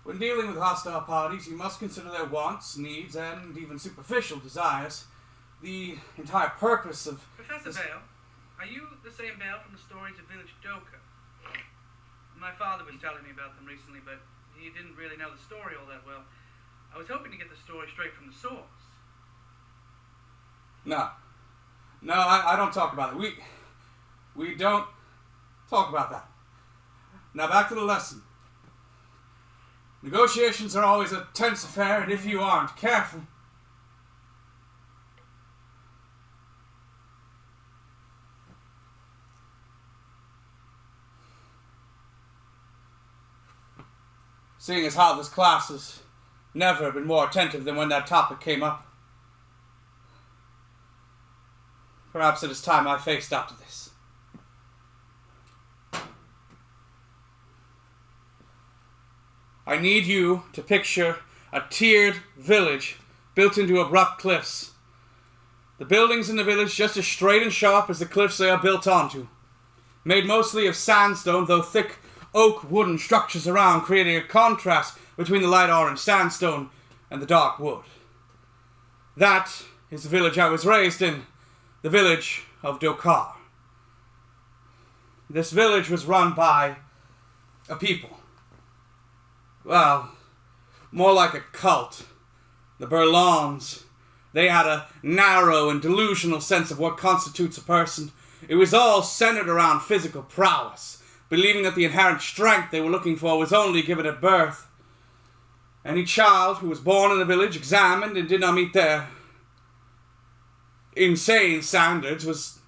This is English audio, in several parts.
When dealing with hostile parties, you must consider their wants, needs, and even superficial desires. The entire purpose of... Professor Bale, are you the same Bale from the stories of Village Doka? My father was telling me about them recently, but he didn't really know the story all that well. I was hoping to get the story straight from the source. No, I don't talk about it. We don't talk about that. Now back to the lesson. Negotiations are always a tense affair, and if you aren't careful... Seeing as how this class has never been more attentive than when that topic came up, perhaps it is time I faced up to this. I need you to picture a tiered village built into abrupt cliffs. The buildings in the village just as straight and sharp as the cliffs they are built onto. Made mostly of sandstone, though thick oak wooden structures around, creating a contrast between the light orange sandstone and the dark wood. That is the village I was raised in, the village of Dokar. This village was run by a people. Well, more like a cult. The Burr-lohns. They had a narrow and delusional sense of what constitutes a person. It was all centered around physical prowess, believing that the inherent strength they were looking for was only given at birth. Any child who was born in the village, examined, and did not meet their insane standards was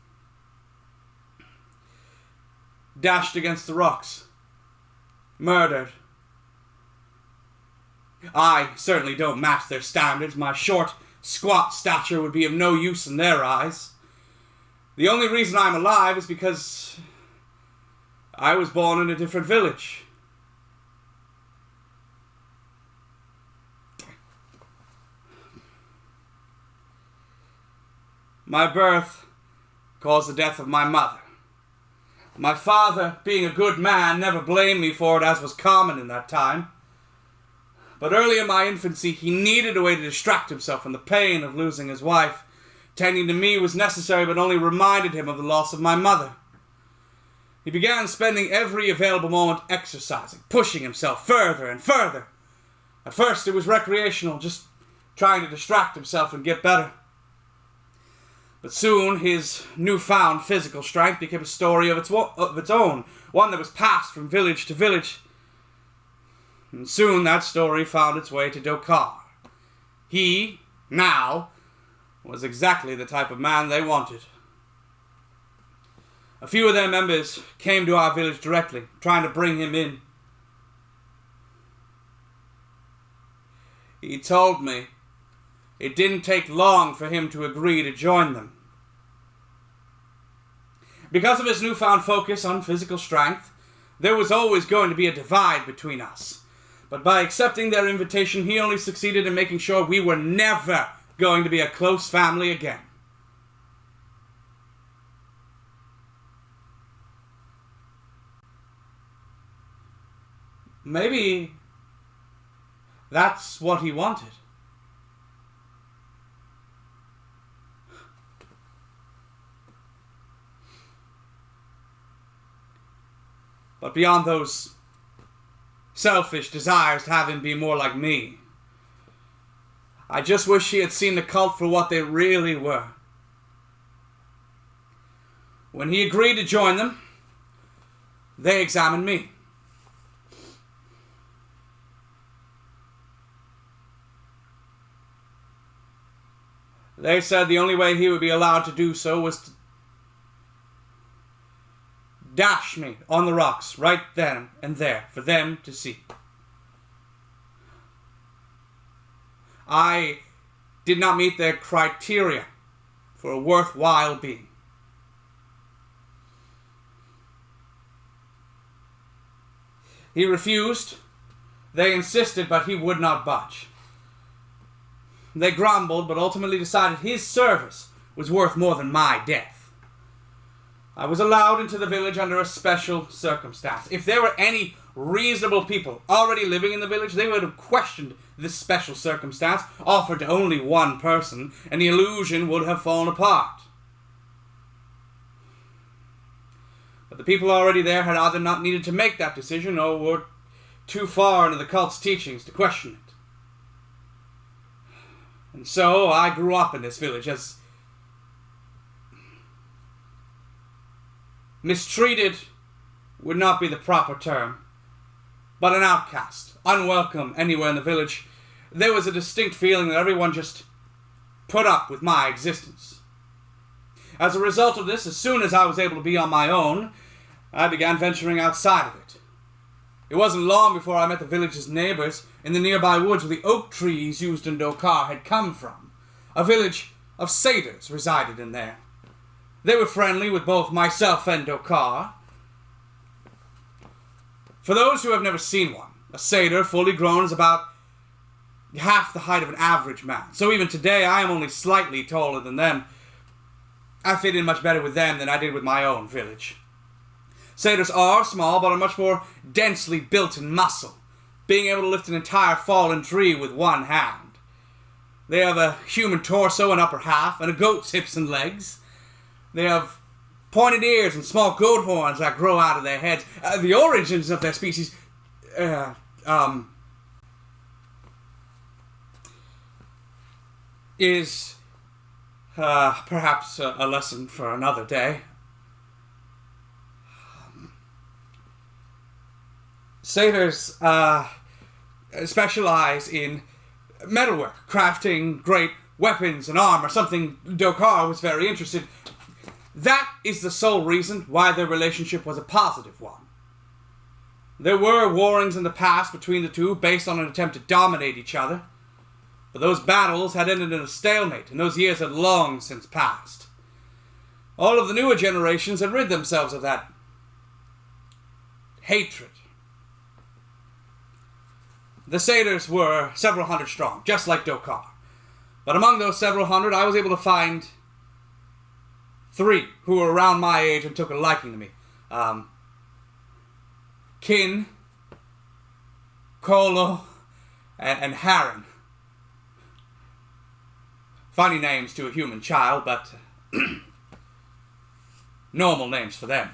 dashed against the rocks, murdered. I certainly don't match their standards. My short, squat stature would be of no use in their eyes. The only reason I'm alive is because I was born in a different village. My birth caused the death of my mother. My father, being a good man, never blamed me for it, as was common in that time. But early in my infancy, he needed a way to distract himself from the pain of losing his wife. Tending to me was necessary, but only reminded him of the loss of my mother. He began spending every available moment exercising, pushing himself further and further. At first it was recreational, just trying to distract himself and get better. But soon his newfound physical strength became a story of its own, one that was passed from village to village. And soon that story found its way to Dokar. He, now, was exactly the type of man they wanted. A few of their members came to our village directly, trying to bring him in. He told me it didn't take long for him to agree to join them. Because of his newfound focus on physical strength, there was always going to be a divide between us. But by accepting their invitation, he only succeeded in making sure we were never going to be a close family again. Maybe that's what he wanted. But beyond those selfish desires to have him be more like me, I just wish he had seen the cult for what they really were. When he agreed to join them, they examined me. They said the only way he would be allowed to do so was to dash me on the rocks right then and there for them to see. I did not meet their criteria for a worthwhile being. He refused. They insisted, but he would not budge. They grumbled, but ultimately decided his service was worth more than my death. I was allowed into the village under a special circumstance. If there were any reasonable people already living in the village, they would have questioned this special circumstance offered to only one person, and the illusion would have fallen apart. But the people already there had either not needed to make that decision or were too far into the cult's teachings to question it. And so I grew up in this village as mistreated would not be the proper term, but an outcast, unwelcome anywhere in the village. There was a distinct feeling that everyone just put up with my existence. As a result of this, as soon as I was able to be on my own, I began venturing outside of it. It wasn't long before I met the village's neighbors in the nearby woods where the oak trees used in Dokar had come from. A village of satyrs resided in there. They were friendly with both myself and Dokar. For those who have never seen one, a satyr fully grown is about half the height of an average man. So even today, I am only slightly taller than them. I fit in much better with them than I did with my own village. Satyrs are small, but are much more densely built in muscle, being able to lift an entire fallen tree with one hand. They have a human torso and upper half, and a goat's hips and legs. They have pointed ears and small goat horns that grow out of their heads. The origins of their species is perhaps a lesson for another day. Satyrs specialize in metalwork, crafting great weapons and armor, something Dokar was very interested in. That is the sole reason why their relationship was a positive one. There were warrings in the past between the two based on an attempt to dominate each other, but those battles had ended in a stalemate, and those years had long since passed. All of the newer generations had rid themselves of that hatred. The satyrs were several hundred strong, just like Dokar. But among those several hundred, I was able to find 3 who were around my age and took a liking to me. Kin, Kolo, and Haran. Funny names to a human child, but normal names for them.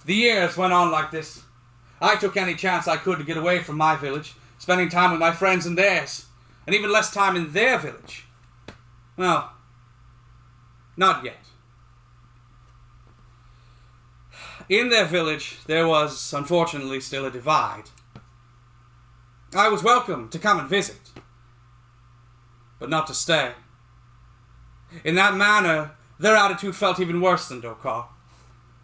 The years went on like this. I took any chance I could to get away from my village, spending time with my friends and theirs, and even less time in their village. Well, not yet. In their village, there was, unfortunately, still a divide. I was welcome to come and visit, but not to stay. In that manner, their attitude felt even worse than Dokar.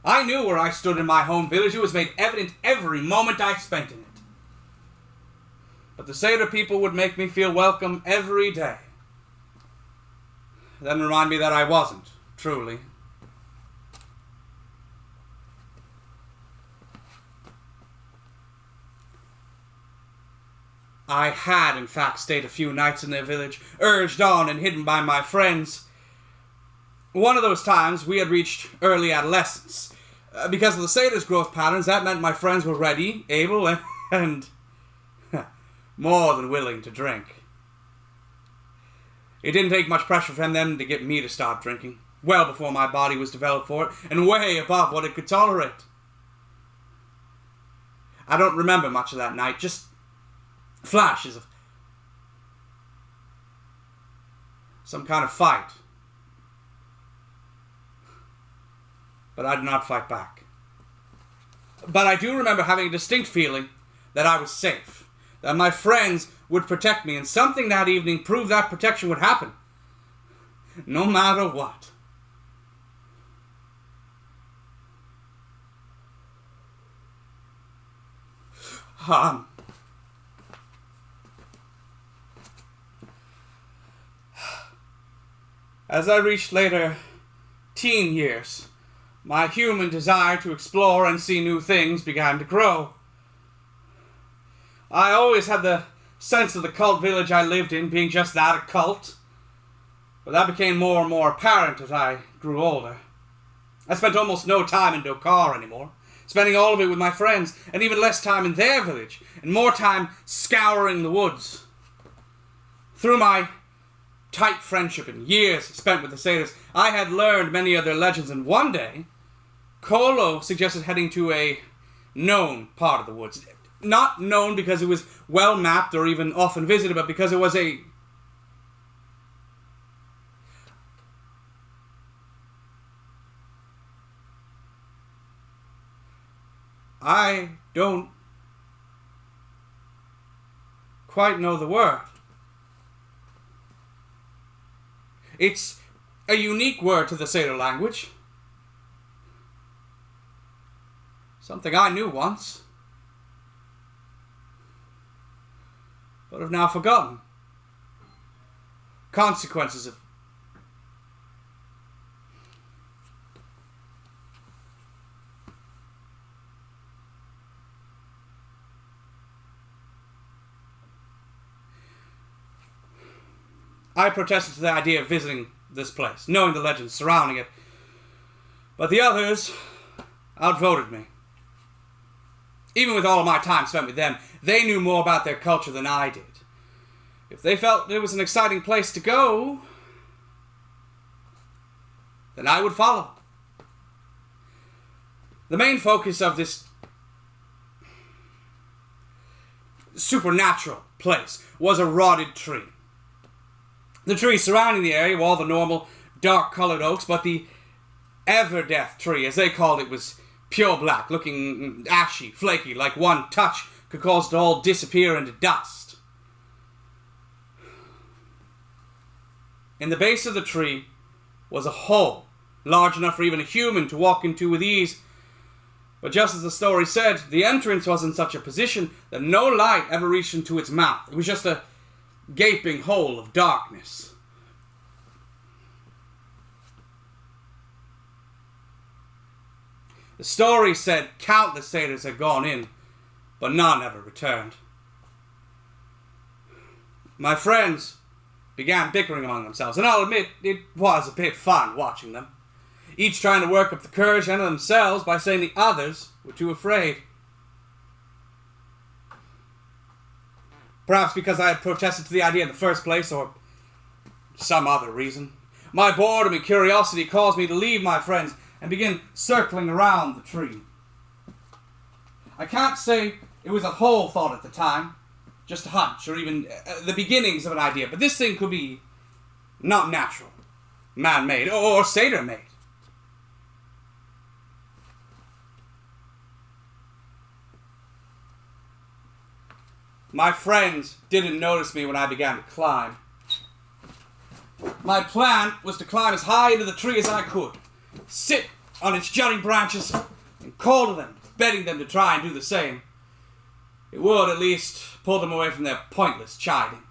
I knew where I stood in my home village. It was made evident every moment I spent in it. But the Satyr people would make me feel welcome every day. Then remind me that I wasn't, truly. I had, in fact, stayed a few nights in their village, urged on and hidden by my friends. One of those times, we had reached early adolescence. Because of the Satyr's growth patterns, that meant my friends were ready, able, and more than willing to drink. It didn't take much pressure from them to get me to start drinking, well before my body was developed for it, and way above what it could tolerate. I don't remember much of that night, just flashes of some kind of fight. But I did not fight back. But I do remember having a distinct feeling that I was safe, that my friends would protect me, and something that evening proved that protection would happen, no matter what. As I reached later teen years, my human desire to explore and see new things began to grow. I always had the sense of the cult village I lived in being just that, a cult. But that became more and more apparent as I grew older. I spent almost no time in Dokar anymore, spending all of it with my friends, and even less time in their village, and more time scouring the woods. Through my tight friendship and years spent with the satyrs, I had learned many of their legends, and one day, Kolo suggested heading to a known part of the woods. Not known because it was well mapped or even often visited, but because it was a... I don't quite know the word. It's a unique word to the satyr language. Something I knew once, but have now forgotten. Consequences of... I protested to the idea of visiting this place, knowing the legends surrounding it, but the others outvoted me. Even with all of my time spent with them, they knew more about their culture than I did. If they felt it was an exciting place to go, then I would follow. The main focus of this supernatural place was a rotted tree. The trees surrounding the area were all the normal dark-colored oaks, but the Everdeath tree, as they called it, was pure black, looking ashy, flaky, like one touch could cause it all disappear into dust. In the base of the tree was a hole, large enough for even a human to walk into with ease. But just as the story said, the entrance was in such a position that no light ever reached into its mouth. It was just a gaping hole of darkness. The story said countless satyrs had gone in, but none ever returned. My friends began bickering among themselves, and I'll admit it was a bit fun watching them, each trying to work up the courage into themselves by saying the others were too afraid. Perhaps because I had protested to the idea in the first place, or some other reason. My boredom and curiosity caused me to leave my friends and begin circling around the tree. I can't say it was a whole thought at the time, just a hunch, or even the beginnings of an idea, but this thing could be not natural, man-made, or satyr-made. My friends didn't notice me when I began to climb. My plan was to climb as high into the tree as I could, sit on its jutting branches, and call to them, begging them to try and do the same. It would, at least, pull them away from their pointless chiding.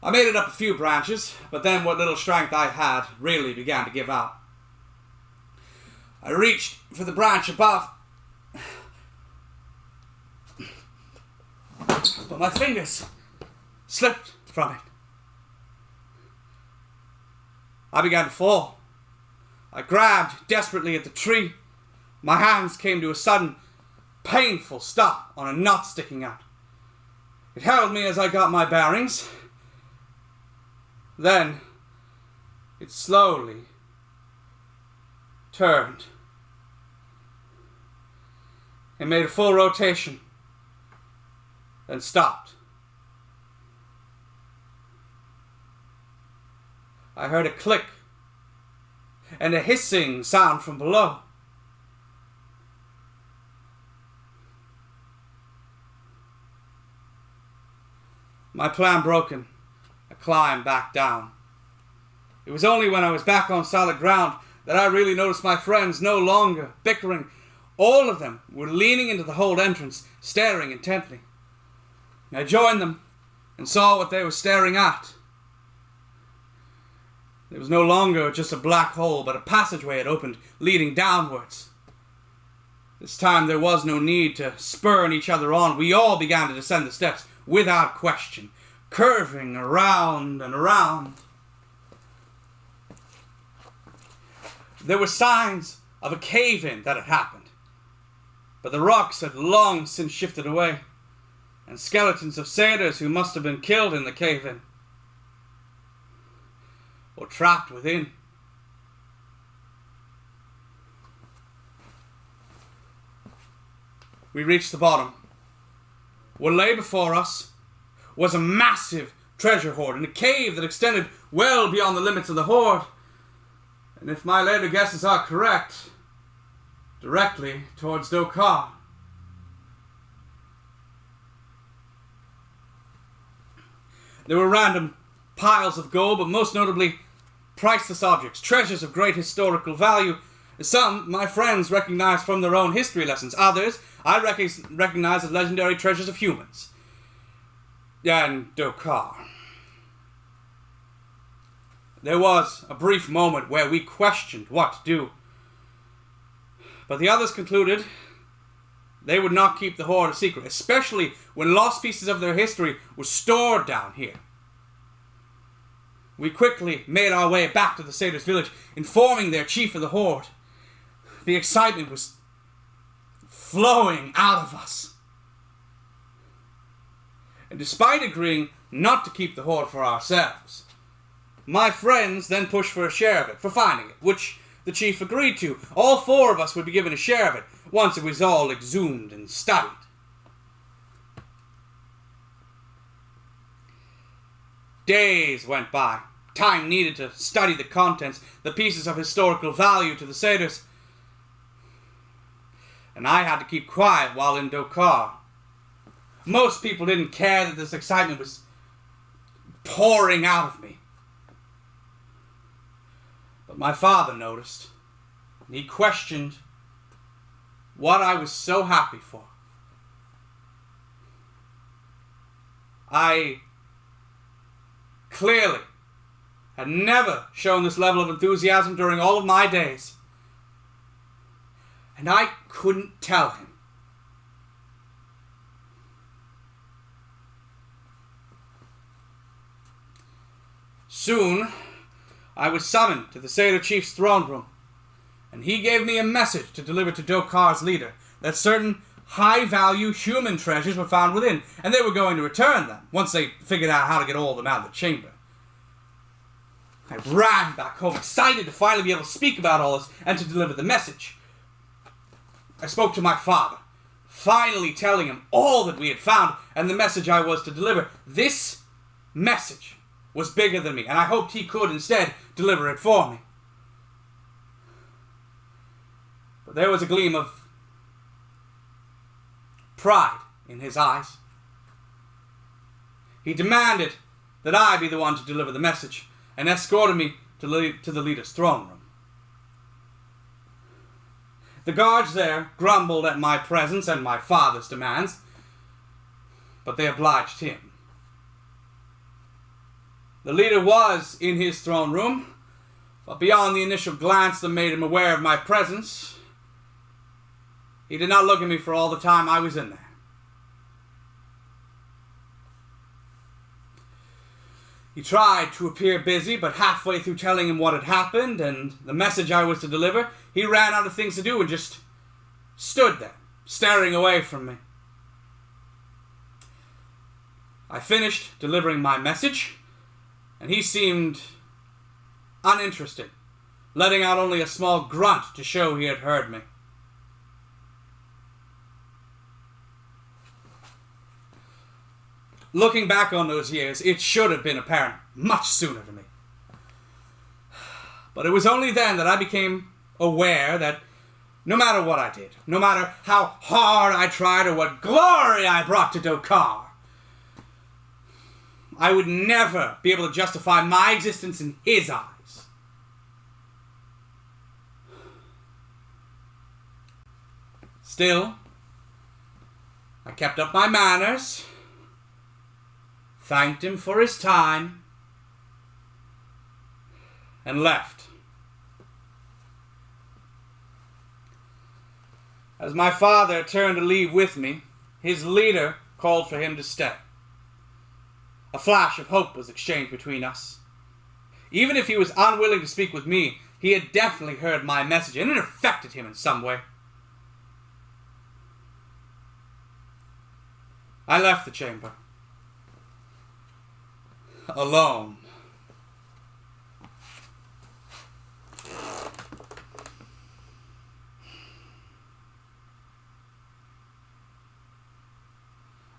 I made it up a few branches, but then what little strength I had really began to give out. I reached for the branch above, but my fingers slipped from it. I began to fall. I grabbed desperately at the tree. My hands came to a sudden, painful stop on a knot sticking out. It held me as I got my bearings. Then, it slowly turned. It made a full rotation, then stopped. I heard a click and a hissing sound from below. My plan broken, I climbed back down. It was only when I was back on solid ground that I really noticed my friends no longer bickering. All of them were leaning into the hole entrance, staring intently. I joined them and saw what they were staring at. It was no longer just a black hole, but a passageway had opened, leading downwards. This time there was no need to spur each other on. We all began to descend the steps without question, curving around and around. There were signs of a cave-in that had happened, but the rocks had long since shifted away, and skeletons of satyrs who must have been killed in the cave-in or trapped within. We reached the bottom. What lay before us was a massive treasure hoard in a cave that extended well beyond the limits of the hoard, and if my later guesses are correct, directly towards Dokar. There were random piles of gold, but most notably priceless objects, treasures of great historical value. Some my friends recognized from their own history lessons. Others I recognize as legendary treasures of humans. And Dokar. There was a brief moment where we questioned what to do, but the others concluded they would not keep the hoard a secret, especially when lost pieces of their history were stored down here. We quickly made our way back to the Satyr's village, informing their chief of the hoard. The excitement was flowing out of us. And despite agreeing not to keep the hoard for ourselves, my friends then pushed for a share of it, for finding it, which the chief agreed to. All four of us would be given a share of it, once it was all exhumed and studied. Days went by. Time needed to study the contents, the pieces of historical value to the satyrs. And I had to keep quiet while in Dokar. Most people didn't care that this excitement was pouring out of me. But my father noticed, and he questioned what I was so happy for. I clearly had never shown this level of enthusiasm during all of my days. And I couldn't tell him. Soon, I was summoned to the Satyr Chief's throne room, and he gave me a message to deliver to Dokar's leader, that certain high-value human treasures were found within, and they were going to return them, once they figured out how to get all of them out of the chamber. I ran back home, excited to finally be able to speak about all this, and to deliver the message. I spoke to my father, finally telling him all that we had found, and the message I was to deliver. This message was bigger than me, and I hoped he could instead deliver it for me. But there was a gleam of pride in his eyes. He demanded that I be the one to deliver the message, and escorted me to the leader's throne room. The guards there grumbled at my presence and my father's demands, but they obliged him. The leader was in his throne room, but beyond the initial glance that made him aware of my presence, he did not look at me for all the time I was in there. He tried to appear busy, but halfway through telling him what had happened and the message I was to deliver, he ran out of things to do and just stood there, staring away from me. I finished delivering my message, and he seemed uninterested, letting out only a small grunt to show he had heard me. Looking back on those years, it should have been apparent much sooner to me. But it was only then that I became aware that no matter what I did, no matter how hard I tried or what glory I brought to Dokar, I would never be able to justify my existence in his eyes. Still, I kept up my manners, thanked him for his time, and left. As my father turned to leave with me, his leader called for him to stay. A flash of hope was exchanged between us. Even if he was unwilling to speak with me, He had definitely heard my message, and it affected him in some way. I left the chamber. Alone.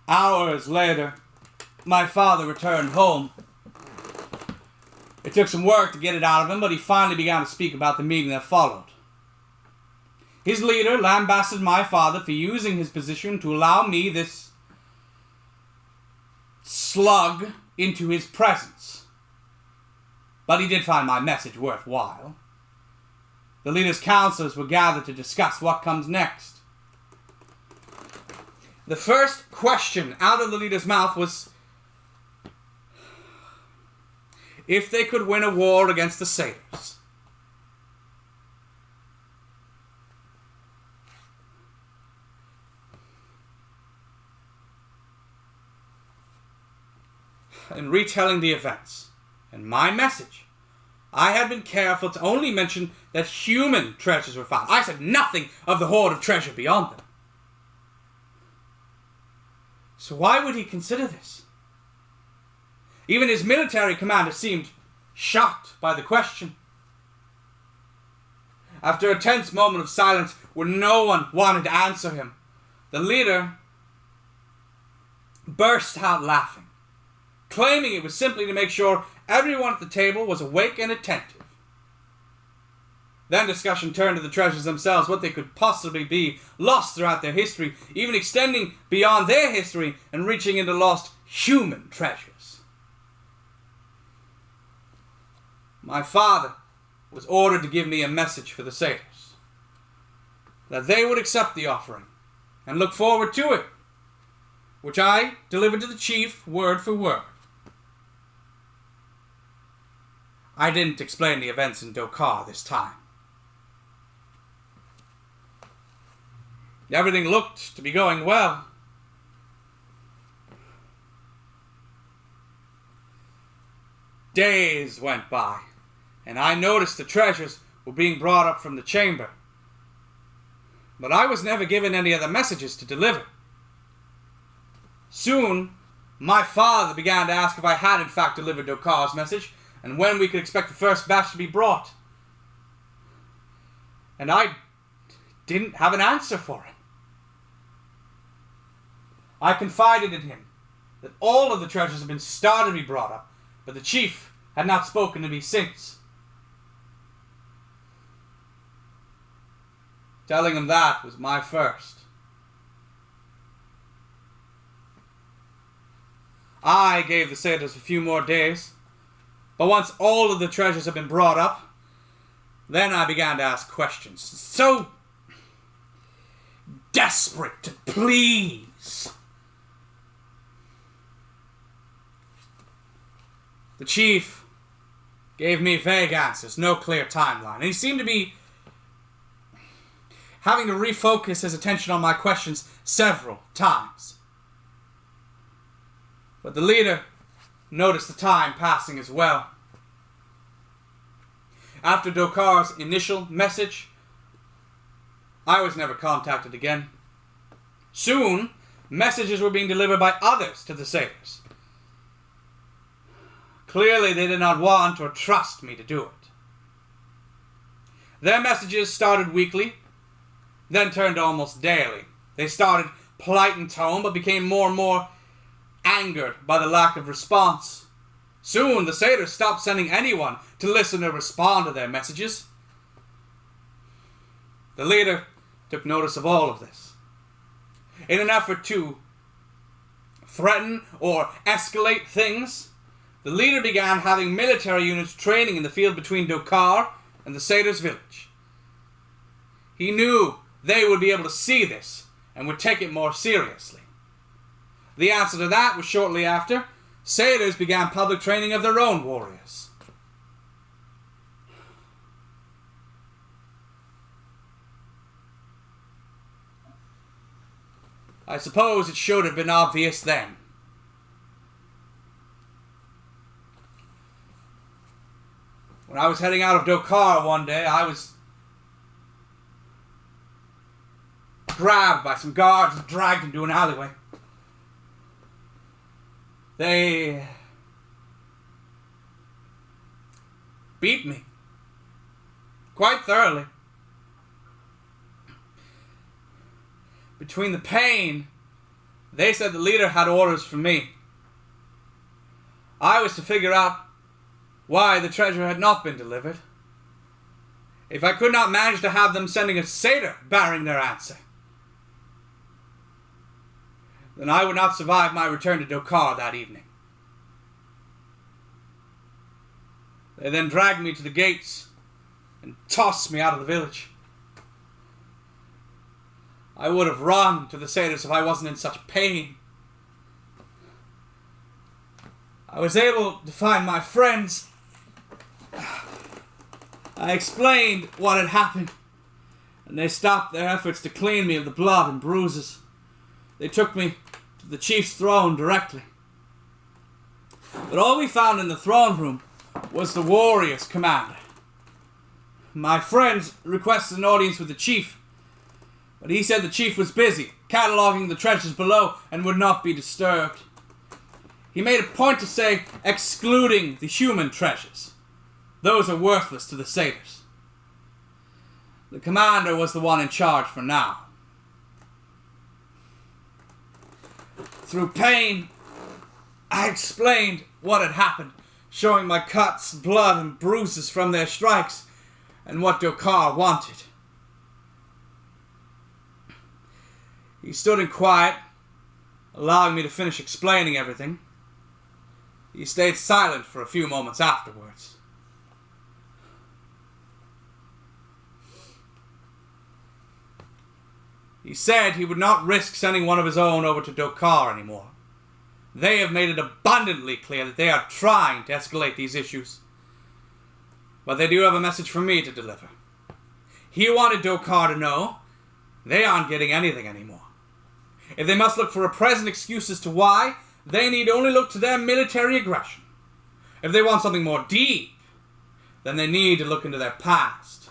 Hours later, my father returned home. It took some work to get it out of him, but he finally began to speak about the meeting that followed. His leader lambasted my father for using his position to allow me, this slug, into his presence. But he did find my message worthwhile. The leader's counselors were gathered to discuss what comes next. The first question out of the leader's mouth was if they could win a war against the Satyrs. In retelling the events and my message, I had been careful to only mention that human treasures were found. I said nothing of the hoard of treasure beyond them. So why would he consider this? Even his military commander seemed shocked by the question. After a tense moment of silence where no one wanted to answer him, the leader burst out laughing, claiming it was simply to make sure everyone at the table was awake and attentive. Then discussion turned to the treasures themselves, what they could possibly be, lost throughout their history, even extending beyond their history and reaching into lost human treasures. My father was ordered to give me a message for the Satyrs, that they would accept the offering and look forward to it, which I delivered to the chief word for word. I didn't explain the events in Dokar this time. Everything looked to be going well. Days went by, and I noticed the treasures were being brought up from the chamber. But I was never given any other messages to deliver. Soon, my father began to ask if I had in fact delivered Dokar's message, and when we could expect the first batch to be brought. And I didn't have an answer for him. I confided in him that all of the treasures had been started to be brought up, but the chief had not spoken to me since. Telling him that was my first. I gave the Satyrs a few more days, but once all of the treasures had been brought up, then I began to ask questions. So desperate to please. The chief gave me vague answers, no clear timeline, and he seemed to be having to refocus his attention on my questions several times. But the leader noticed the time passing as well. After Dokar's initial message, I was never contacted again. Soon, messages were being delivered by others to the Satyrs. Clearly, they did not want or trust me to do it. Their messages started weekly, then turned almost daily. They started polite in tone, but became more and more angered by the lack of response. Soon, the Satyrs stopped sending anyone to listen or respond to their messages. The leader took notice of all of this. In an effort to threaten or escalate things, the leader began having military units training in the field between Dokar and the Satyrs' village. He knew they would be able to see this and would take it more seriously. The answer to that was shortly after, Satyrs began public training of their own warriors. I suppose it should have been obvious then. When When I was heading out of Dokar one day, I was grabbed by some guards and dragged into an alleyway. They beat me quite thoroughly. Between the pain, they said the leader had orders from me. I was to figure out why the treasure had not been delivered. If I could not manage to have them sending a satyr bearing their answer, then I would not survive my return to Dokar that evening. They then dragged me to the gates and tossed me out of the village. I would have run to the satyrs if I wasn't in such pain. I was able to find my friends. I explained what had happened, and they stopped their efforts to clean me of the blood and bruises. They took me to the chief's throne directly. But all we found in the throne room was the warrior's commander. My friends requested an audience with the chief, but he said the chief was busy, cataloguing the treasures below and would not be disturbed. He made a point to say, excluding the human treasures. Those are worthless to the satyrs. The commander was the one in charge for now. Through pain, I explained what had happened, showing my cuts, blood, and bruises from their strikes, and what Dokar wanted. He stood in quiet, allowing me to finish explaining everything. He stayed silent for a few moments afterwards. He said he would not risk sending one of his own over to Dokar anymore. They have made it abundantly clear that they are trying to escalate these issues. But they do have a message from me to deliver. He wanted Dokar to know they aren't getting anything anymore. If they must look for a present excuse as to why, they need only look to their military aggression. If they want something more deep, then they need to look into their past.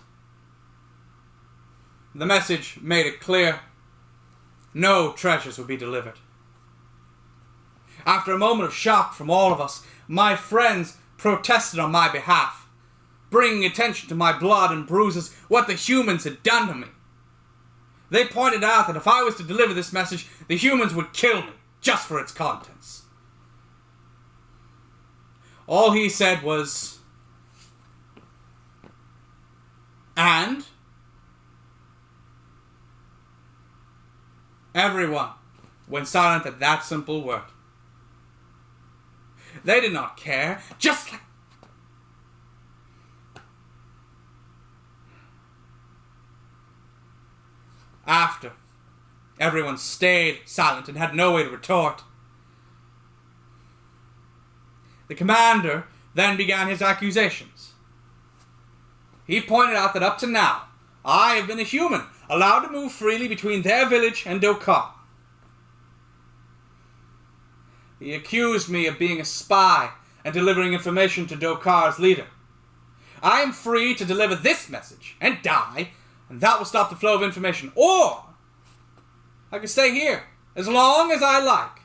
The message made it clear no treasures would be delivered. After a moment of shock from all of us, my friends protested on my behalf, bringing attention to my blood and bruises, what the humans had done to me. They pointed out that if I was to deliver this message, the humans would kill me, just for its contents. All he said was, and everyone went silent at that simple word. They did not care, just like... After everyone stayed silent and had no way to retort, the commander then began his accusations. He pointed out that up to now, I have been a human, allowed to move freely between their village and Dokar. He accused me of being a spy and delivering information to Dokar's leader. I am free to deliver this message and die, and that will stop the flow of information. Or I can stay here as long as I like,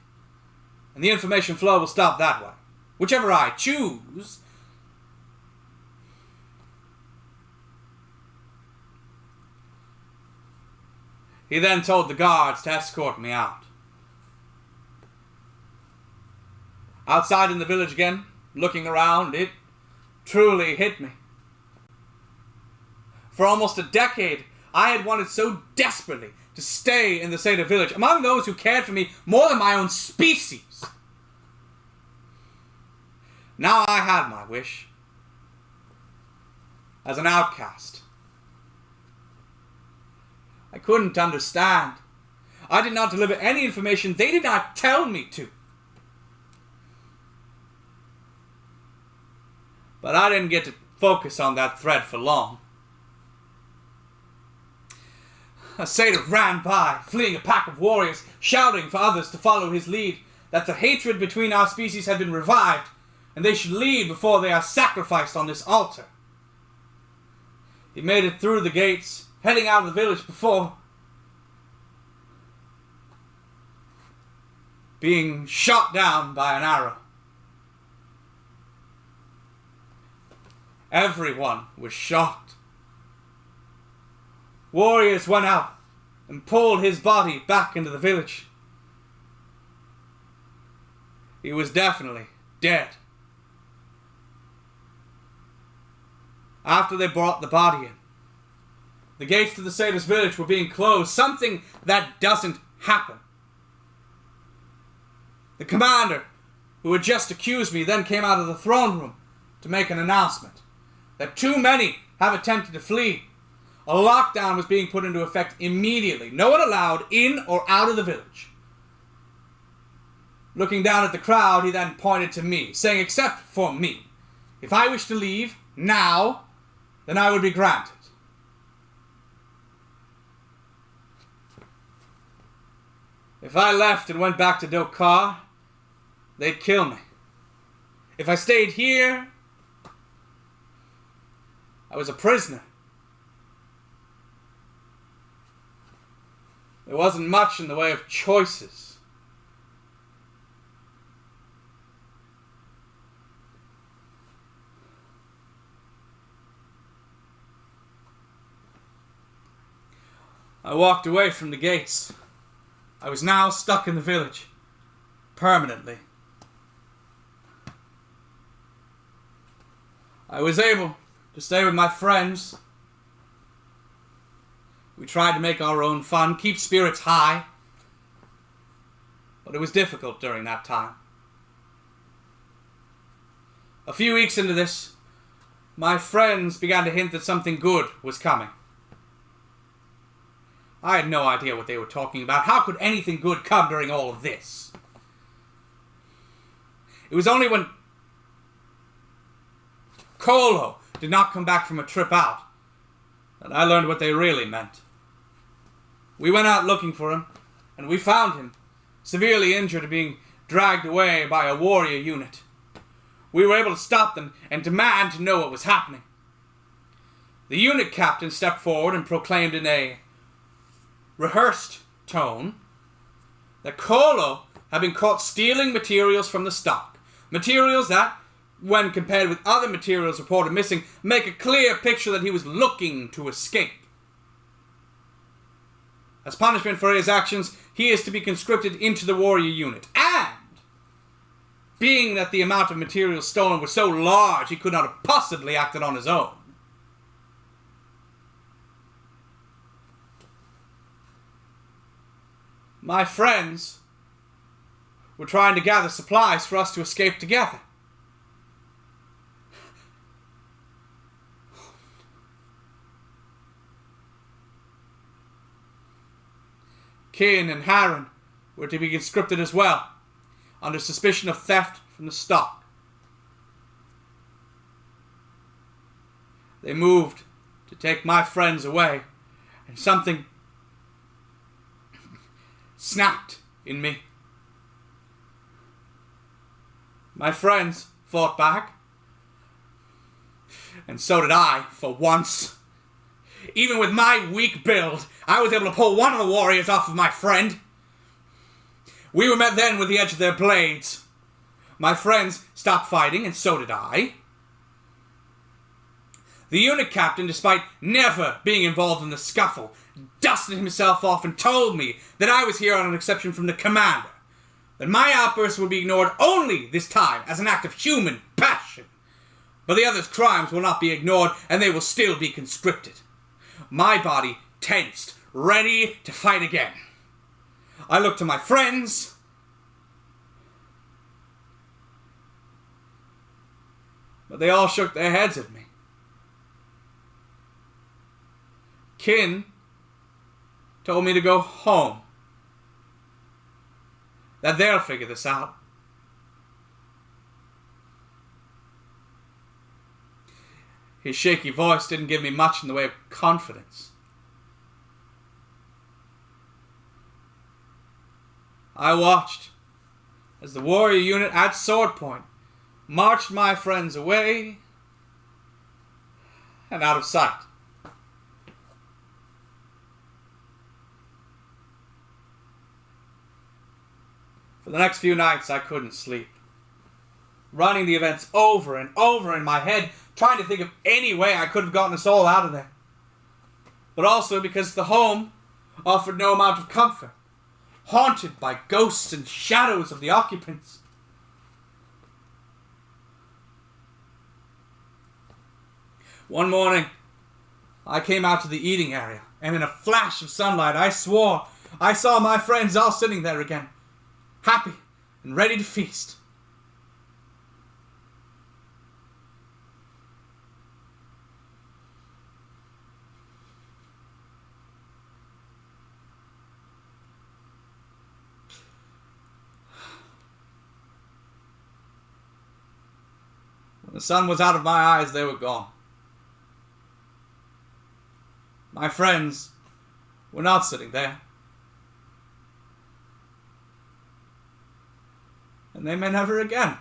and the information flow will stop that way. Whichever I choose. He then told the guards to escort me out. Outside in the village again, looking around, it truly hit me. For almost a decade, I had wanted so desperately to stay in the Satyr village, among those who cared for me more than my own species. Now I had my wish. As an outcast. I couldn't understand. I did not deliver any information they did not tell me to. But I didn't get to focus on that thread for long. A satyr ran by, fleeing a pack of warriors, shouting for others to follow his lead, that the hatred between our species had been revived, and they should leave before they are sacrificed on this altar. He made it through the gates, heading out of the village before being shot down by an arrow. Everyone was shocked. Warriors went out and pulled his body back into the village. He was definitely dead. After they brought the body in, the gates to the Satyr's village were being closed, something that doesn't happen. The commander, who had just accused me, then came out of the throne room to make an announcement that too many have attempted to flee. A lockdown was being put into effect immediately. No one allowed in or out of the village. Looking down at the crowd, he then pointed to me, saying, "Except for me, if I wish to leave now, then I would be granted." If I left and went back to Dokar, they'd kill me. If I stayed here, I was a prisoner. There wasn't much in the way of choices. I walked away from the gates. I was now stuck in the village, permanently. I was able to stay with my friends. We tried to make our own fun, keep spirits high, but it was difficult during that time. A few weeks into this, my friends began to hint that something good was coming. I had no idea what they were talking about. How could anything good come during all of this? It was only when Kolo did not come back from a trip out that I learned what they really meant. We went out looking for him, and we found him, severely injured and being dragged away by a warrior unit. We were able to stop them and demand to know what was happening. The unit captain stepped forward and proclaimed in a rehearsed tone that Kolo had been caught stealing materials from the stock. Materials that, when compared with other materials reported missing, make a clear picture that he was looking to escape. As punishment for his actions, he is to be conscripted into the warrior unit. And, being that the amount of materials stolen was so large, he could not have possibly acted on his own. My friends were trying to gather supplies for us to escape together. Kin and Harren were to be conscripted as well, under suspicion of theft from the stock. They moved to take my friends away, and something snapped in me. My friends fought back, and so did I, for once. Even with my weak build, I was able to pull one of the warriors off of my friend. We were met then with the edge of their blades. My friends stopped fighting, and so did I. The unit captain, despite never being involved in the scuffle, dusted himself off and told me that I was here on an exception from the commander, that my outbursts would be ignored only this time as an act of human passion. But the others' crimes will not be ignored, and they will still be conscripted. My body tensed, ready to fight again. I looked to my friends, but they all shook their heads at me. Kin told me to go home, that they'll figure this out. His shaky voice didn't give me much in the way of confidence. I watched as the warrior unit at sword point marched my friends away and out of sight. For the next few nights, I couldn't sleep, running the events over and over in my head, trying to think of any way I could have gotten us all out of there. But also because the home offered no amount of comfort, haunted by ghosts and shadows of the occupants. One morning, I came out to the eating area, and in a flash of sunlight, I swore I saw my friends all sitting there again, happy and ready to feast. When the sun was out of my eyes, they were gone. My friends were not sitting there. And they may never again.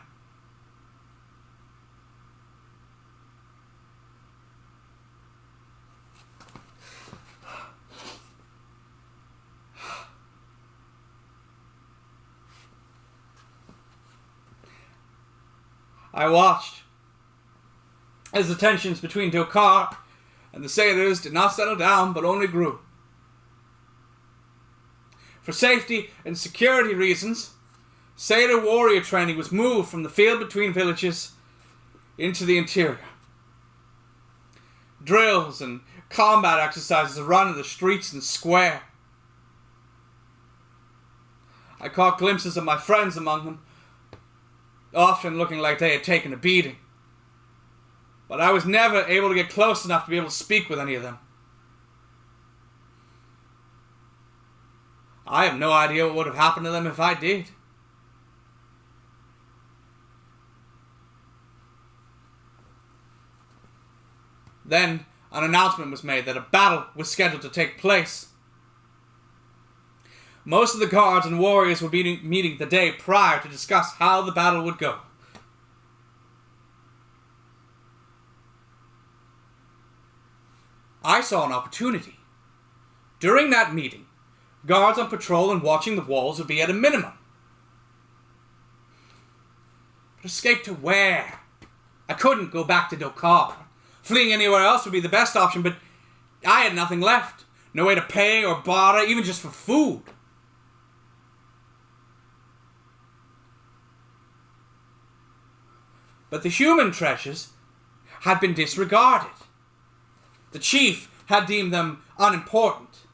I watched as the tensions between Dokar and the sailors did not settle down, but only grew. For safety and security reasons, sailor warrior training was moved from the field between villages into the interior. Drills and combat exercises are run in the streets and square. I caught glimpses of my friends among them, often looking like they had taken a beating. But I was never able to get close enough to be able to speak with any of them. I have no idea what would have happened to them if I did. Then an announcement was made that a battle was scheduled to take place. Most of the guards and warriors would be meeting the day prior to discuss how the battle would go. I saw an opportunity. During that meeting, guards on patrol and watching the walls would be at a minimum. But escape to where? I couldn't go back to Dokar. Fleeing anywhere else would be the best option, but I had nothing left. No way to pay or barter, even just for food. But the human treasures had been disregarded. The chief had deemed them unimportant.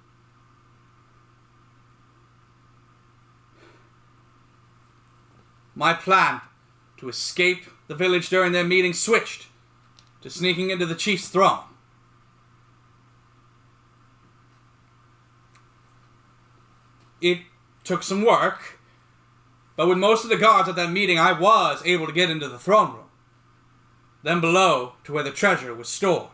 My plan to escape the village during their meeting switched to sneaking into the chief's throne. It took some work, but with most of the guards at that meeting, I was able to get into the throne room, then below to where the treasure was stored.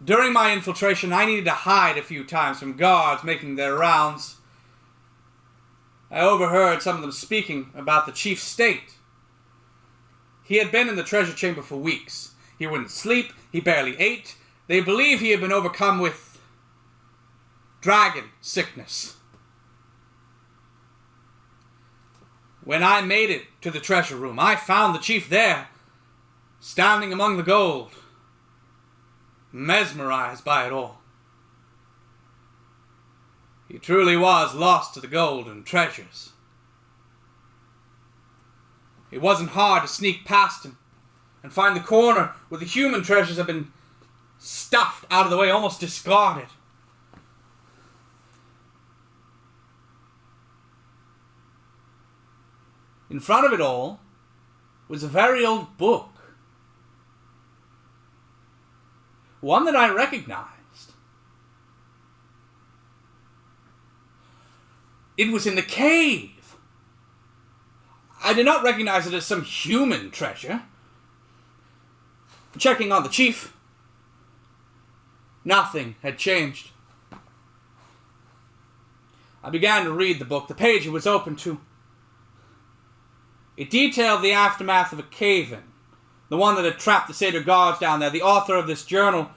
During my infiltration, I needed to hide a few times from guards making their rounds. I overheard some of them speaking about the chief's state. He had been in the treasure chamber for weeks. He wouldn't sleep, he barely ate. They believe he had been overcome with dragon sickness. When I made it to the treasure room, I found the chief there, standing among the gold, mesmerized by it all. He truly was lost to the gold and treasures. It wasn't hard to sneak past him and find the corner where the human treasures had been stuffed out of the way, almost discarded. In front of it all was a very old book. One that I recognized. It was in the cave. I did not recognize it as some human treasure. Checking on the chief, nothing had changed. I began to read the book, the page it was open to. It detailed the aftermath of a cave-in, the one that had trapped the Satyr guards down there, the author of this journal,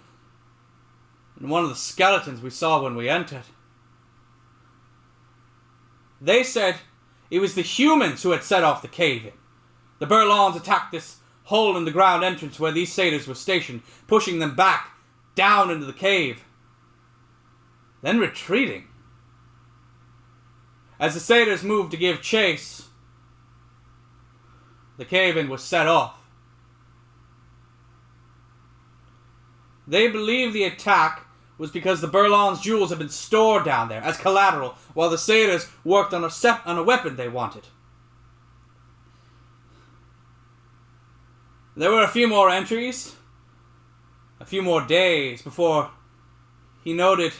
and one of the skeletons we saw when we entered. They said it was the humans who had set off the cave-in. The Burr-lohns attacked this hole-in-the-ground entrance where these satyrs were stationed, pushing them back, down into the cave, then retreating. As the satyrs moved to give chase, the cave-in was set off. They believed the attack was because the Burr-lohns' jewels had been stored down there as collateral while the satyrs worked on a weapon they wanted. There were a few more entries, a few more days before he noted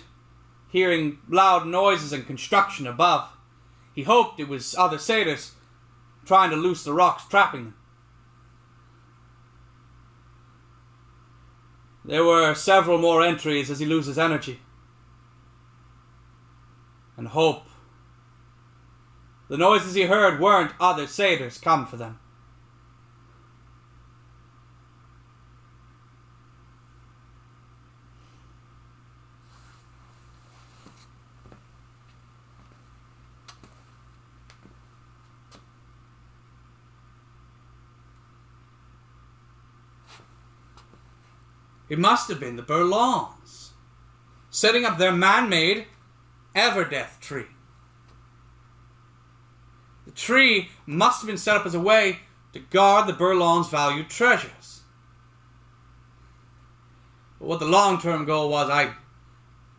hearing loud noises and construction above. He hoped it was other satyrs trying to loose the rocks trapping them. There were several more entries as he loses energy and hope. The noises he heard weren't other satyrs come for them. It must have been the Burr-lohns setting up their man-made Everdeath tree. The tree must have been set up as a way to guard the Burr-lohns' valued treasures. But what the long-term goal was, I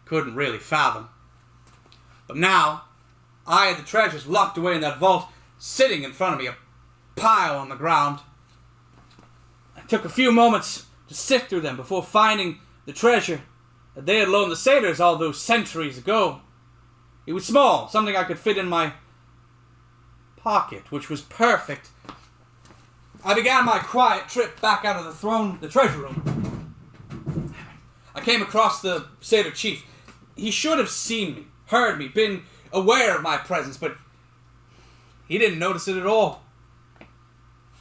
couldn't really fathom. But now, I had the treasures locked away in that vault, sitting in front of me, a pile on the ground. I took a few moments to sift through them before finding the treasure that they had loaned the satyrs all those centuries ago. It was small, something I could fit in my pocket, which was perfect. I began my quiet trip back out of the treasure room. I came across the satyr chief. He should have seen me, heard me, been aware of my presence, but he didn't notice it at all.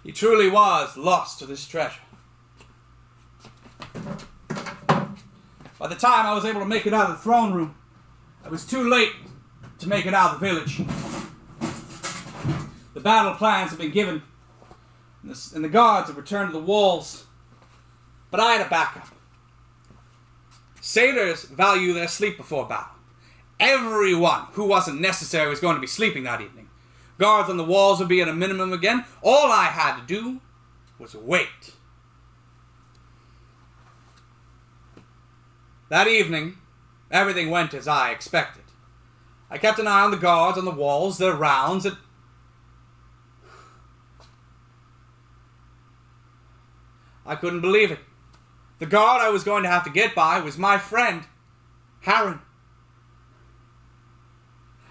He truly was lost to this treasure. By the time I was able to make it out of the throne room, it was too late to make it out of the village. The battle plans had been given, and the guards had returned to the walls. But I had a backup. Satyrs value their sleep before battle. Everyone who wasn't necessary was going to be sleeping that evening. Guards on the walls would be at a minimum again. All I had to do was wait. That evening, everything went as I expected. I kept an eye on the guards on the walls, their rounds. I couldn't believe it. The guard I was going to have to get by was my friend, Harren.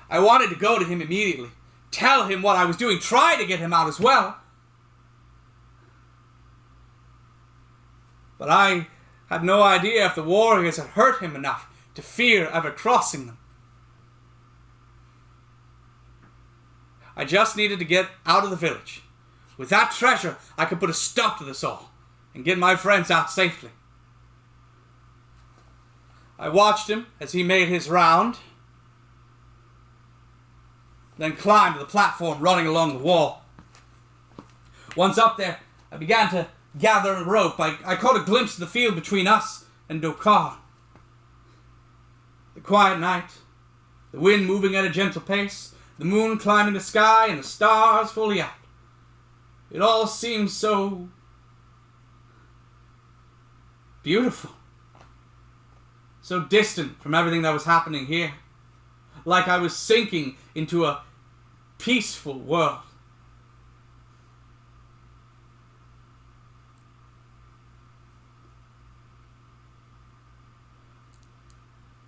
I wanted to go to him immediately, tell him what I was doing, try to get him out as well. But I had no idea if the warriors had hurt him enough to fear ever crossing them. I just needed to get out of the village. With that treasure, I could put a stop to this all and get my friends out safely. I watched him as he made his round, then climbed to the platform running along the wall. Once up there, I began to gather a rope. I caught a glimpse of the field between us and Dokar. The quiet night, the wind moving at a gentle pace, the moon climbing the sky and the stars fully out. It all seemed so beautiful. So distant from everything that was happening here. Like I was sinking into a peaceful world.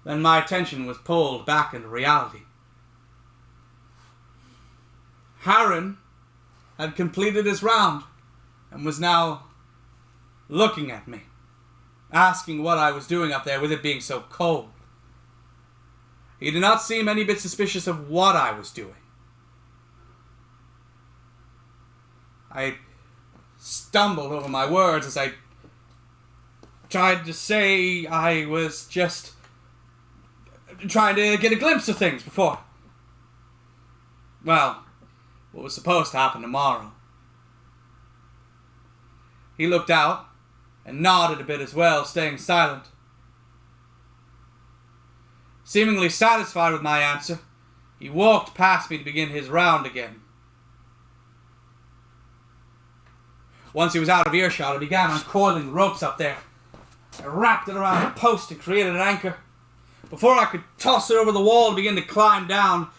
Then my attention was pulled back into reality. Harren had completed his round and was now looking at me, asking what I was doing up there with it being so cold. He did not seem any bit suspicious of what I was doing. I stumbled over my words as I tried to say I was just trying to get a glimpse of things before. Well, what was supposed to happen tomorrow. He looked out and nodded a bit as well, staying silent. Seemingly satisfied with my answer, he walked past me to begin his round again. Once he was out of earshot, I began uncoiling the ropes up there. I wrapped it around a post and created an anchor. Before I could toss it over the wall and begin to climb down,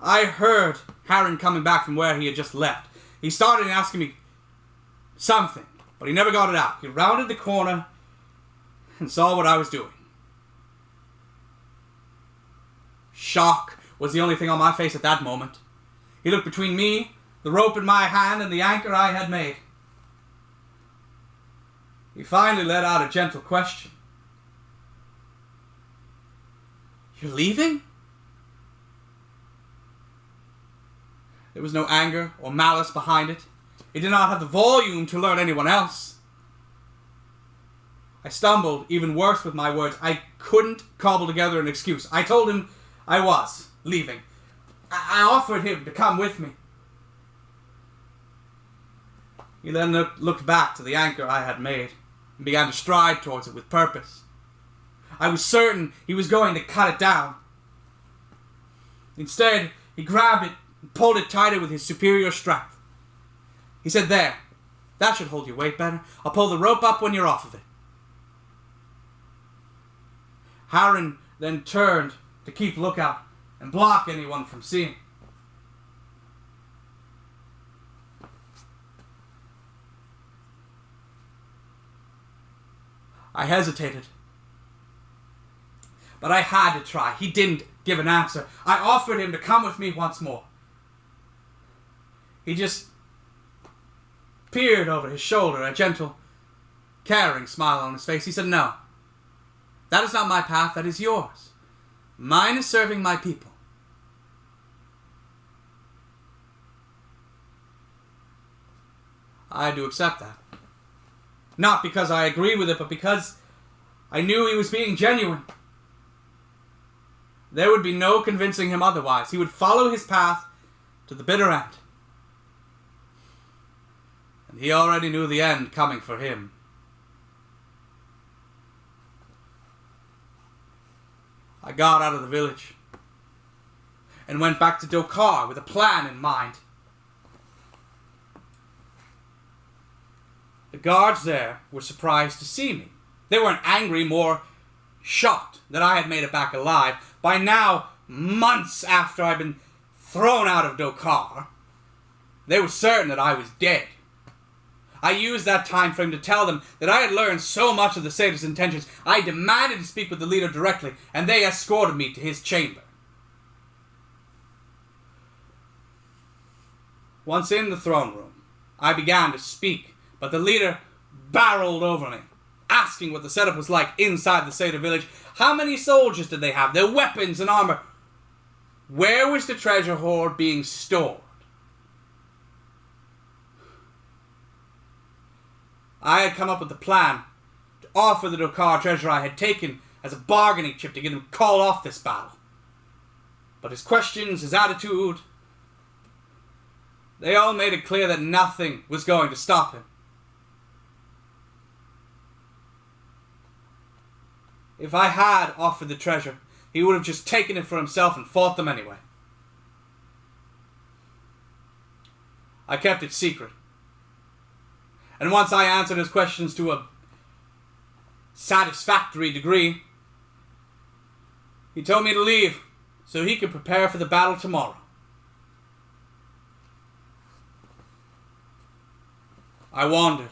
I heard Harren coming back from where he had just left. He started asking me something, but he never got it out. He rounded the corner and saw what I was doing. Shock was the only thing on my face at that moment. He looked between me, the rope in my hand, and the anchor I had made. He finally let out a gentle question. "You're leaving?" There was no anger or malice behind it. It did not have the volume to alert anyone else. I stumbled even worse with my words. I couldn't cobble together an excuse. I told him I was leaving. I offered him to come with me. He then looked back to the anchor I had made and began to stride towards it with purpose. I was certain he was going to cut it down. Instead, he grabbed it and pulled it tighter with his superior strength. He said, "There, that should hold your weight better. I'll pull the rope up when you're off of it." Harren then turned to keep lookout and block anyone from seeing. I hesitated. But I had to try. He didn't give an answer. I offered him to come with me once more. He just peered over his shoulder, a gentle, caring smile on his face. He said, "No, that is not my path, that is yours. Mine is serving my people." I had to accept that. Not because I agreed with it, but because I knew he was being genuine. There would be no convincing him otherwise. He would follow his path to the bitter end. And he already knew the end coming for him. I got out of the village and went back to Dokar with a plan in mind. The guards there were surprised to see me. They weren't angry, more shocked that I had made it back alive. By now, months after I'd been thrown out of Dokar, they were certain that I was dead. I used that time frame to tell them that I had learned so much of the Satyr's intentions. I demanded to speak with the leader directly, and they escorted me to his chamber. Once in the throne room, I began to speak, but the leader barreled over me, asking what the setup was like inside the Satyr village. How many soldiers did they have? Their weapons and armor. Where was the treasure hoard being stored? I had come up with a plan to offer the Dokar treasure I had taken as a bargaining chip to get him to call off this battle. But his questions, his attitude, they all made it clear that nothing was going to stop him. If I had offered the treasure, he would have just taken it for himself and fought them anyway. I kept it secret. And once I answered his questions to a satisfactory degree, he told me to leave so he could prepare for the battle tomorrow. I wandered.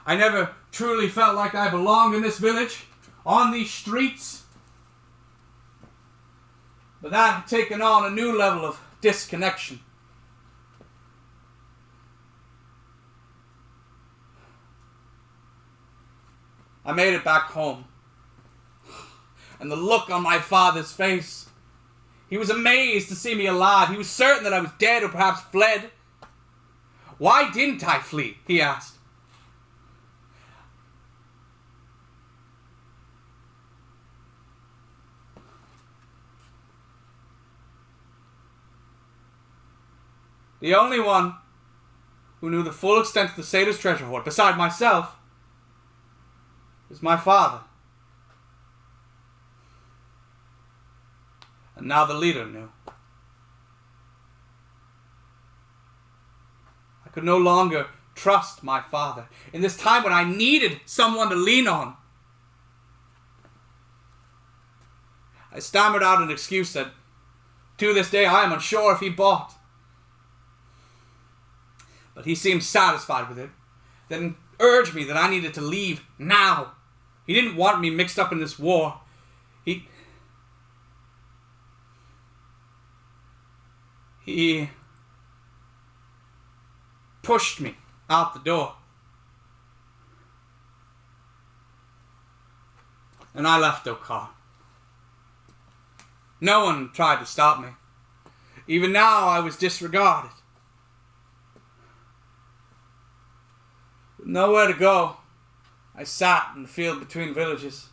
I never truly felt like I belonged in this village, on these streets. But that had taken on a new level of disconnection. I made it back home. And the look on my father's face. He was amazed to see me alive. He was certain that I was dead or perhaps fled. "Why didn't I flee?" he asked. The only one who knew the full extent of the Satyr's treasure hoard, beside myself, was my father. And now the leader knew. I could no longer trust my father in this time when I needed someone to lean on. I stammered out an excuse that, to this day, I am unsure if he bought. But he seemed satisfied with it, then urged me that I needed to leave now. He didn't want me mixed up in this war. He pushed me out the door. And I left Dokar. No one tried to stop me. Even now I was disregarded. With nowhere to go, I sat in the field between villages.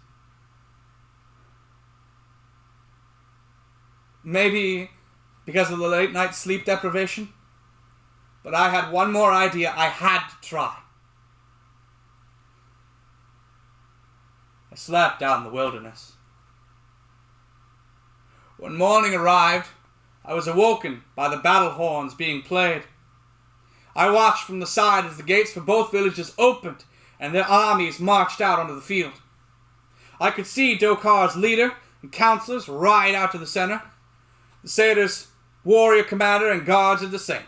Maybe because of the late night sleep deprivation, but I had one more idea I had to try. I slept out in the wilderness. When morning arrived, I was awoken by the battle horns being played. I watched from the side as the gates for both villages opened and their armies marched out onto the field. I could see Dokar's leader and councillors ride out to the center. The Satyr's warrior commander and guards did the same.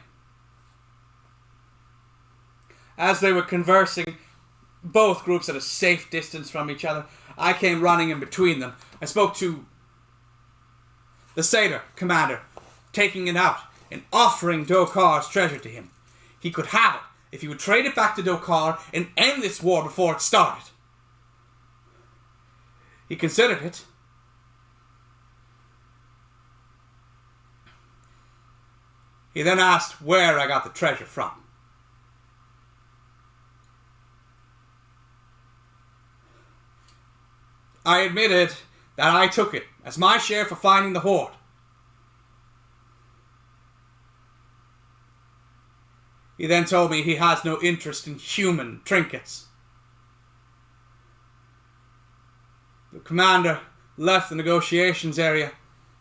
As they were conversing, both groups at a safe distance from each other, I came running in between them. I spoke to the Satyr commander, taking it out and offering Dokar's treasure to him. He could have it if he would trade it back to Dokar and end this war before it started. He considered it. He then asked where I got the treasure from. I admitted that I took it as my share for finding the hoard. He then told me he has no interest in human trinkets. The commander left the negotiations area,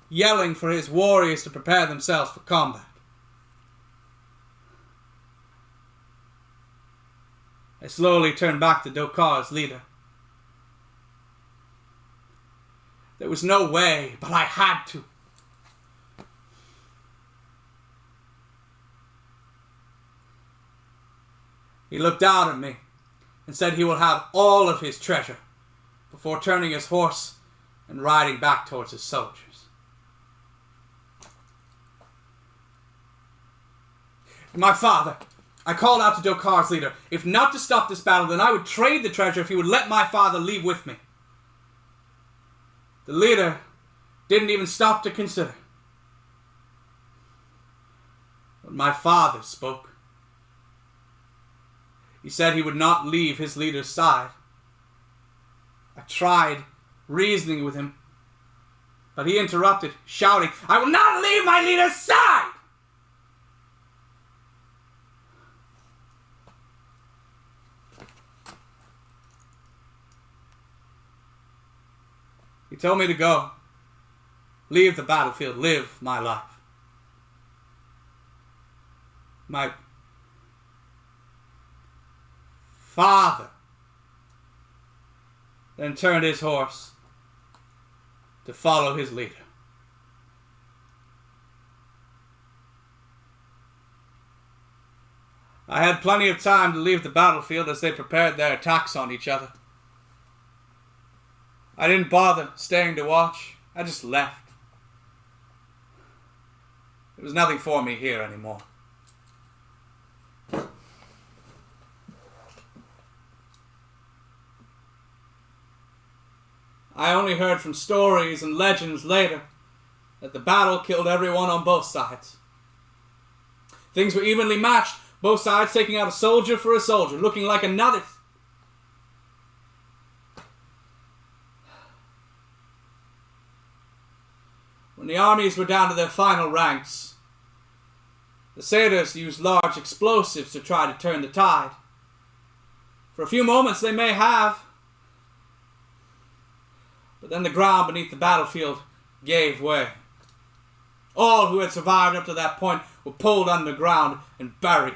yelling for his warriors to prepare themselves for combat. I slowly turned back to Dokar's leader. There was no way, but I had to. He looked down at me and said he will have all of his treasure before turning his horse and riding back towards his soldiers. My father, I called out to Dokar's leader, if not to stop this battle, then I would trade the treasure if he would let my father leave with me. The leader didn't even stop to consider. When my father spoke, he said he would not leave his leader's side. I tried reasoning with him, but he interrupted, shouting, I will not leave my leader's side! He told me to go, leave the battlefield, live my life. My father then turned his horse to follow his leader. I had plenty of time to leave the battlefield as they prepared their attacks on each other. I didn't bother staying to watch. I just left. There was nothing for me here anymore. I only heard from stories and legends later that the battle killed everyone on both sides. Things were evenly matched, both sides taking out a soldier for a soldier, looking like another. When the armies were down to their final ranks, The satyrs use large explosives to try to turn the tide. For a few moments they may have, but then the ground beneath the battlefield gave way. All who had survived up to that point were pulled underground and buried.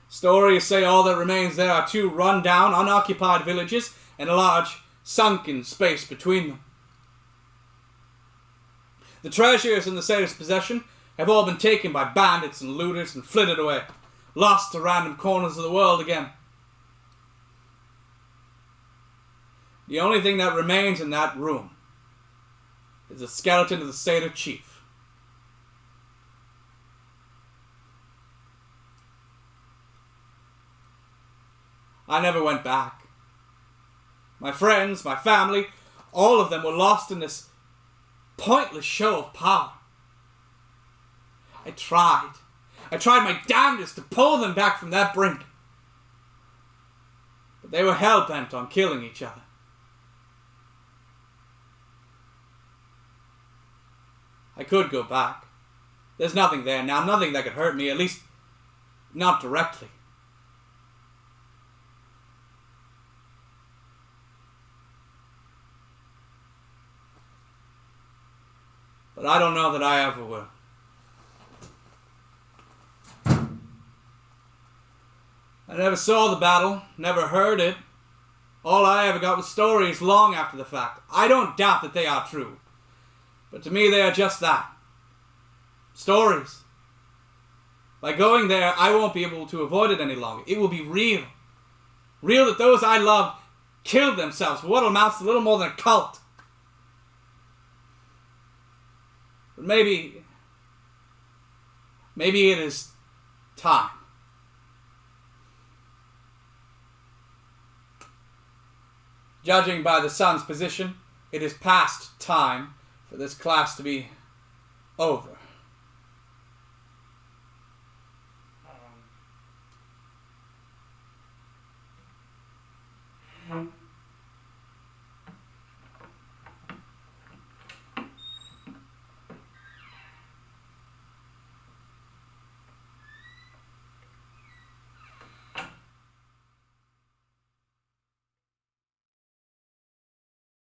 Stories say all that remains there are 2 run-down, unoccupied villages and a large, sunken space between them. The treasures in the satyrs' possession have all been taken by bandits and looters and flitted away, lost to random corners of the world again. The only thing that remains in that room is the skeleton of the satyr chief. I never went back. My friends, my family, all of them were lost in this pointless show of power. I tried my damnedest to pull them back from that brink. But they were hell-bent on killing each other. I could go back. There's nothing there now, nothing that could hurt me, at least not directly. But I don't know that I ever will. I never saw the battle, never heard it. All I ever got was stories long after the fact. I don't doubt that they are true. But to me they are just that. Stories. By going there, I won't be able to avoid it any longer. It will be real. Real that those I loved killed themselves for what amounts to little more than a cult. But maybe it is time. Judging by the sun's position, it is past time for this class to be over.